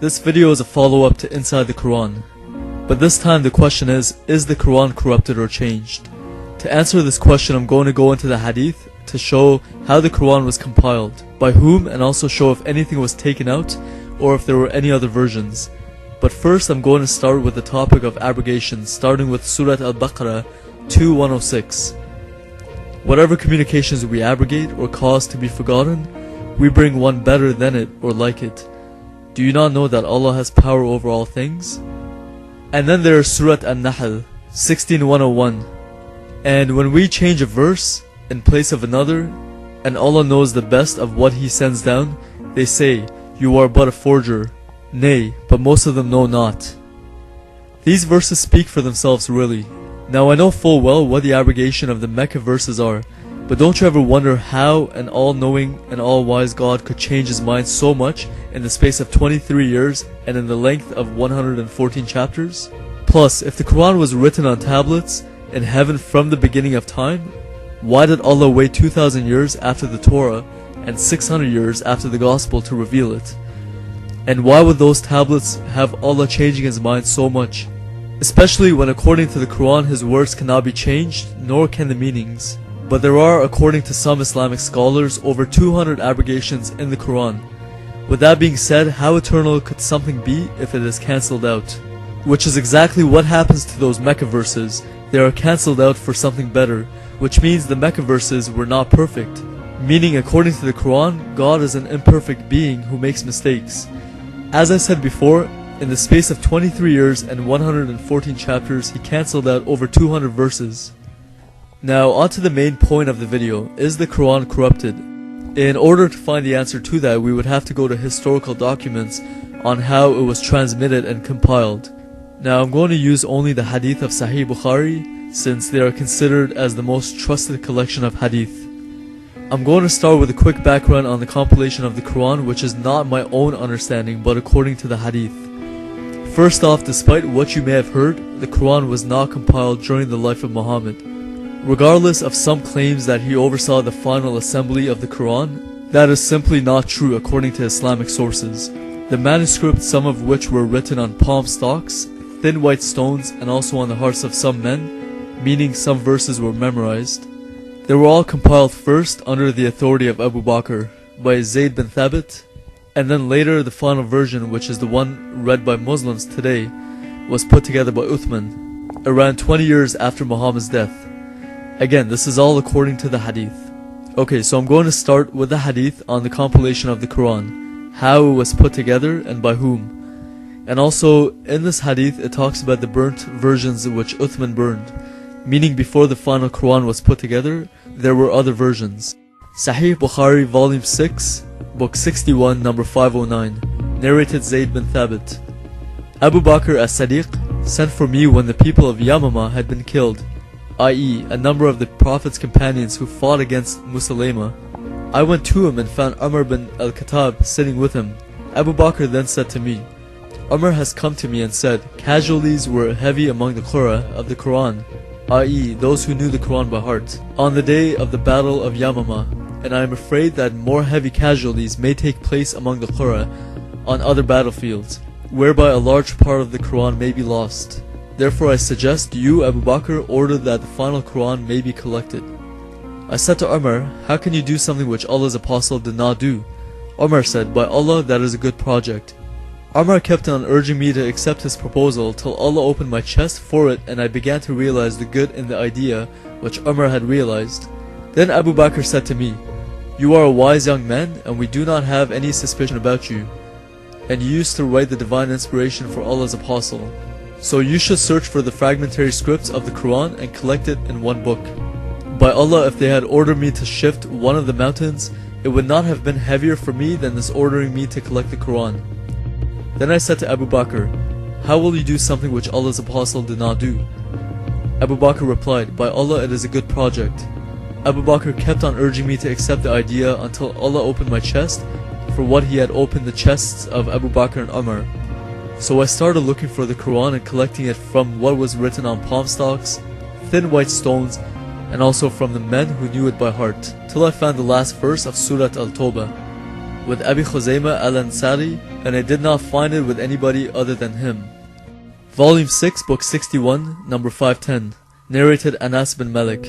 This video is a follow-up to Inside the Quran. But this time the question is the Quran corrupted or changed? To answer this question, I'm going to go into the hadith to show how the Quran was compiled, by whom, and also show if anything was taken out or if there were any other versions. But first I'm going to start with the topic of abrogation, starting with Surah Al-Baqarah 2:106. Whatever communications we abrogate or cause to be forgotten, we bring one better than it or like it. Do you not know that Allah has power over all things? And then there is Surah An-Nahl 16:101. And when we change a verse in place of another, and Allah knows the best of what He sends down, they say, "You are but a forger." Nay, but most of them know not. These verses speak for themselves really. Now I know full well what the abrogation of the Mecca verses are, but don't you ever wonder how an all-knowing and all-wise God could change His mind so much in the space of 23 years and in the length of 114 chapters? Plus, if the Quran was written on tablets in heaven from the beginning of time, why did Allah wait 2,000 years after the Torah and 600 years after the Gospel to reveal it? And why would those tablets have Allah changing His mind so much? Especially when according to the Quran His words cannot be changed, nor can the meanings. But there are, according to some Islamic scholars, over 200 abrogations in the Quran. With that being said, how eternal could something be if it is cancelled out? Which is exactly what happens to those Mecca verses. They are cancelled out for something better, which means the Mecca verses were not perfect. Meaning, according to the Quran, God is an imperfect being who makes mistakes. As I said before, in the space of 23 years and 114 chapters, He cancelled out over 200 verses. Now, on to the main point of the video. Is the Quran corrupted? In order to find the answer to that, we would have to go to historical documents on how it was transmitted and compiled. Now, I'm going to use only the hadith of Sahih Bukhari, since they are considered as the most trusted collection of hadith. I'm going to start with a quick background on the compilation of the Quran, which is not my own understanding, but according to the hadith. First off, despite what you may have heard, the Quran was not compiled during the life of Muhammad. Regardless of some claims that he oversaw the final assembly of the Quran, that is simply not true according to Islamic sources. The manuscripts, some of which were written on palm stalks, thin white stones, and also on the hearts of some men, meaning some verses were memorized. They were all compiled first under the authority of Abu Bakr by Zayd bin Thabit, and then later the final version, which is the one read by Muslims today, was put together by Uthman, around 20 years after Muhammad's death. Again, this is all according to the hadith. Okay, so I'm going to start with the hadith on the compilation of the Quran, how it was put together and by whom. And also, in this hadith, it talks about the burnt versions which Uthman burned, meaning before the final Quran was put together, there were other versions. Sahih Bukhari, Volume 6, Book 61, number 509, narrated Zayd bin Thabit. Abu Bakr as-Sadiq sent for me when the people of Yamama had been killed, i.e., a number of the Prophet's companions who fought against Musaylama. I went to him and found Umar bin al-Khattab sitting with him. Abu Bakr then said to me, Umar has come to me and said, casualties were heavy among the Qurra of the Quran, i.e., those who knew the Quran by heart, on the day of the battle of Yamama, and I am afraid that more heavy casualties may take place among the Qurra on other battlefields, whereby a large part of the Quran may be lost. Therefore I suggest you, Abu Bakr, order that the final Quran may be collected. I said to Umar, how can you do something which Allah's Apostle did not do? Umar said, by Allah, that is a good project. Umar kept on urging me to accept his proposal till Allah opened my chest for it and I began to realize the good in the idea which Umar had realized. Then Abu Bakr said to me, you are a wise young man and we do not have any suspicion about you. And you used to write the divine inspiration for Allah's Apostle. So you should search for the fragmentary scripts of the Quran and collect it in one book. By Allah, if they had ordered me to shift one of the mountains, it would not have been heavier for me than this ordering me to collect the Quran. Then I said to Abu Bakr, how will you do something which Allah's Apostle did not do? Abu Bakr replied, by Allah, it is a good project. Abu Bakr kept on urging me to accept the idea until Allah opened my chest for what He had opened the chests of Abu Bakr and Umar. So I started looking for the Quran and collecting it from what was written on palm stalks, thin white stones, and also from the men who knew it by heart, till I found the last verse of Surah Al-Tawbah, with Abi Khuzaymah al-Ansari, and I did not find it with anybody other than him. Volume 6, Book 61, number 510. Narrated Anas bin Malik.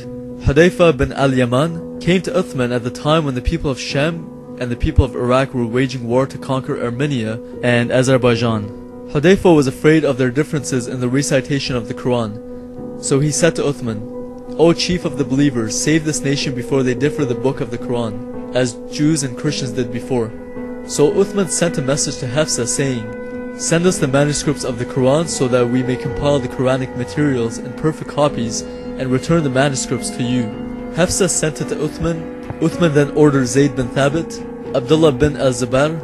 Hudayfa bin al-Yaman came to Uthman at the time when the people of Sham and the people of Iraq were waging war to conquer Armenia and Azerbaijan. Hudayfa was afraid of their differences in the recitation of the Quran. So he said to Uthman, "O chief of the believers, save this nation before they differ the book of the Quran, as Jews and Christians did before." So Uthman sent a message to Hafsa saying, "Send us the manuscripts of the Quran so that we may compile the Quranic materials in perfect copies and return the manuscripts to you." Hafsa sent it to Uthman. Uthman then ordered Zayd bin Thabit, Abdullah bin al-Zubair,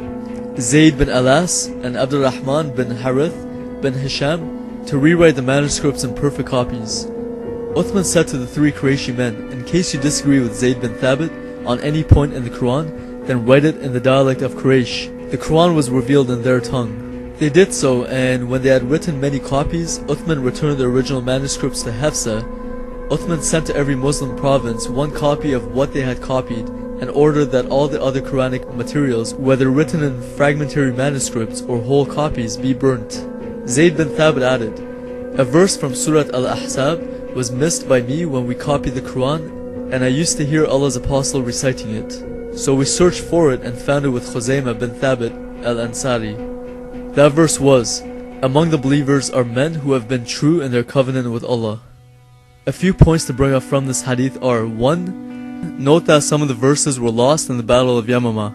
Zayd bin Alas, and Abdurrahman bin Harith bin Hisham to rewrite the manuscripts in perfect copies. Uthman said to the three Qurayshi men, "In case you disagree with Zayd bin Thabit on any point in the Quran, then write it in the dialect of Quraysh." The Quran was revealed in their tongue. They did so, and when they had written many copies, Uthman returned the original manuscripts to Hafsa. Uthman sent to every Muslim province one copy of what they had copied, and ordered that all the other Quranic materials, whether written in fragmentary manuscripts or whole copies, be burnt. Zayd bin Thabit added, "A verse from Surat Al-Ahzab was missed by me when we copied the Quran, and I used to hear Allah's Apostle reciting it. So we searched for it and found it with Khuzaymah bin Thabit al-Ansari. That verse was, 'Among the believers are men who have been true in their covenant with Allah.'" A few points to bring up from this hadith are: 1. Note that some of the verses were lost in the Battle of Yamama,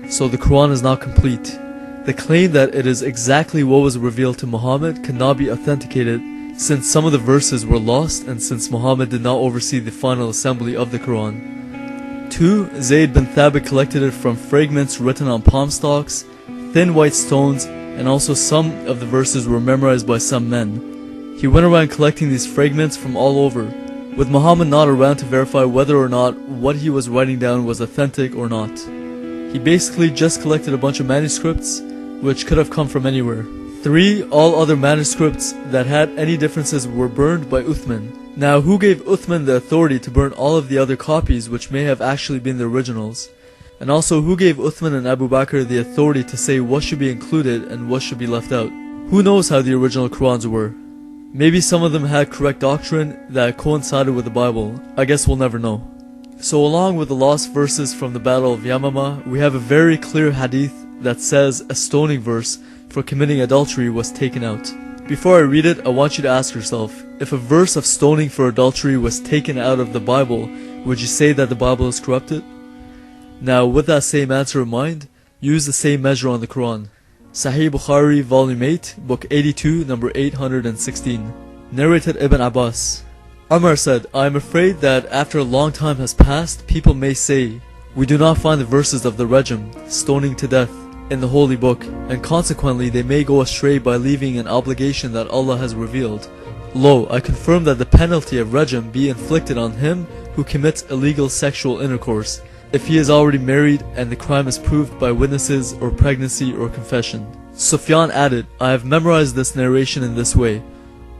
so the Quran is not complete. The claim that it is exactly what was revealed to Muhammad cannot be authenticated, since some of the verses were lost and since Muhammad did not oversee the final assembly of the Quran. 2. Zayd bin Thabit collected it from fragments written on palm stalks, thin white stones, and also some of the verses were memorized by some men. He went around collecting these fragments from all over, with Muhammad not around to verify whether or not what he was writing down was authentic or not. He basically just collected a bunch of manuscripts, which could have come from anywhere. 3. All other manuscripts that had any differences were burned by Uthman. Now, who gave Uthman the authority to burn all of the other copies which may have actually been the originals? And also, who gave Uthman and Abu Bakr the authority to say what should be included and what should be left out? Who knows how the original Qurans were? Maybe some of them had correct doctrine that coincided with the Bible. I guess we'll never know. So along with the lost verses from the Battle of Yamama, we have a very clear hadith that says a stoning verse for committing adultery was taken out. Before I read it, I want you to ask yourself, if a verse of stoning for adultery was taken out of the Bible, would you say that the Bible is corrupted? Now, with that same answer in mind, use the same measure on the Quran. Sahih Bukhari, Volume 8, Book 82, number 816. Narrated Ibn Abbas. Umar said, "I am afraid that after a long time has passed, people may say, 'We do not find the verses of the Rajm, stoning to death, in the Holy Book,' and consequently they may go astray by leaving an obligation that Allah has revealed. Lo, I confirm that the penalty of Rajm be inflicted on him who commits illegal sexual intercourse, if he is already married and the crime is proved by witnesses or pregnancy or confession." Sufyan added, "I have memorized this narration in this way."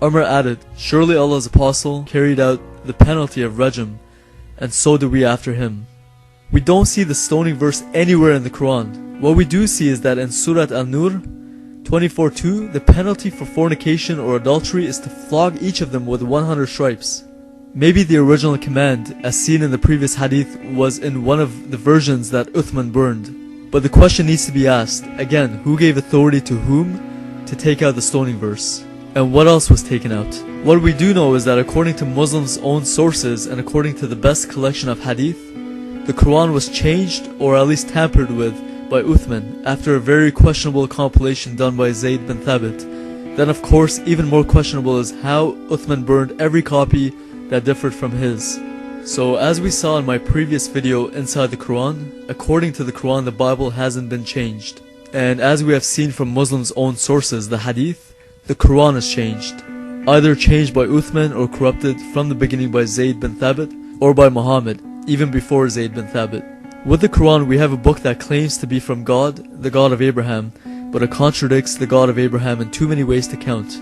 Umar added, "Surely Allah's Apostle carried out the penalty of Rajm, and so do we after him." We don't see the stoning verse anywhere in the Quran. What we do see is that in Surat An-Nur 24:2, the penalty for fornication or adultery is to flog each of them with 100 stripes. Maybe the original command, as seen in the previous hadith, was in one of the versions that Uthman burned. But the question needs to be asked, again, who gave authority to whom to take out the stoning verse? And what else was taken out? What we do know is that according to Muslims' own sources and according to the best collection of hadith, the Quran was changed or at least tampered with by Uthman after a very questionable compilation done by Zayd bin Thabit. Then of course, even more questionable is how Uthman burned every copy that differed from his. So as we saw in my previous video inside the Quran, according to the Quran the Bible hasn't been changed. And as we have seen from Muslims' own sources, the hadith, the Quran is changed. Either changed by Uthman or corrupted from the beginning by Zayd bin Thabit or by Muhammad, even before Zayd bin Thabit. With the Quran we have a book that claims to be from God, the God of Abraham, but it contradicts the God of Abraham in too many ways to count.